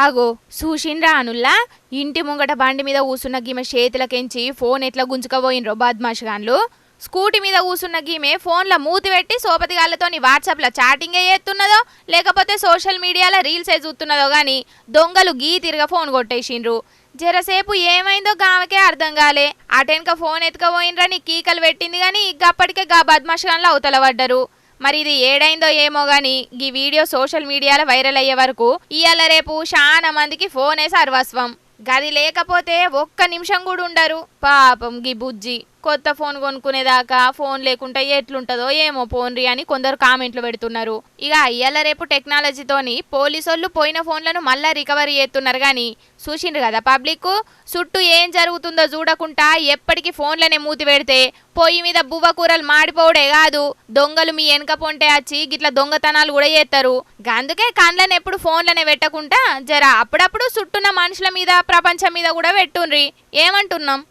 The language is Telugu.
ఆగో చూసిండ్రా అనుల్లా ఇంటి ముంగట బండి మీద కూసున్న గీమె చేతులకెంచి ఫోన్ ఎట్లా గుంజుకపోయినరో బద్మాషగాన్లు. స్కూటీ మీద కూసున్న గీమె ఫోన్ల మూతి పెట్టి సోపతిగాళ్లతోని వాట్సాప్లో చాటింగే చేస్తున్నదో లేకపోతే సోషల్ మీడియాలో రీల్సే చూస్తున్నదో గాని దొంగలు గీ తిరగ ఫోన్ కొట్టేసిండ్రు. జరసేపు ఏమైందో గామకే అర్థం కాలే. అటెన్క ఫోన్ ఎత్తుకపోయినరని కీకలు పెట్టింది గాని అప్పటికే గా బద్మాషగాన్లు అవతల పడ్డరు. మరి ఇది ఏడైందో ఏమో గాని ఈ వీడియో సోషల్ మీడియాలో వైరల్ అయ్యే వరకు ఇయాల రేపు చాలా మందికి ఫోనే సర్వస్వం. గది లేకపోతే ఒక్క నిమిషం కూడా ఉండరు. పాపం గీ బుజ్జి కొత్త ఫోన్ కొనుక్కునేదాకా ఫోన్ లేకుంటే ఎట్లుంటదో ఏమో పోన్రి అని కొందరు కామెంట్లు పెడుతున్నారు. ఇక ఇయాల రేపు టెక్నాలజీతోని పోలీసోళ్ళు పోయిన ఫోన్లను మళ్ళా రికవరీ చేస్తున్నారు గాని చూసిండ్రు కదా పబ్లిక్ చుట్టూ ఏం జరుగుతుందో చూడకుండా ఎప్పటికీ ఫోన్లనే మూతి పెడితే పొయ్యి మీద బువ్వ కూరలు మాడిపోవడే కాదు దొంగలు మీ వెనక పొంటే వచ్చి గిట్లా దొంగతనాలు కూడా చేస్తారు. అందుకే కండ్లను ఎప్పుడు ఫోన్లనే పెట్టకుండా జర అప్పుడప్పుడు చుట్టూన్న మనుషుల మీద ప్రపంచం మీద కూడా పెట్టుండ్రి. ఏమంటున్నాం?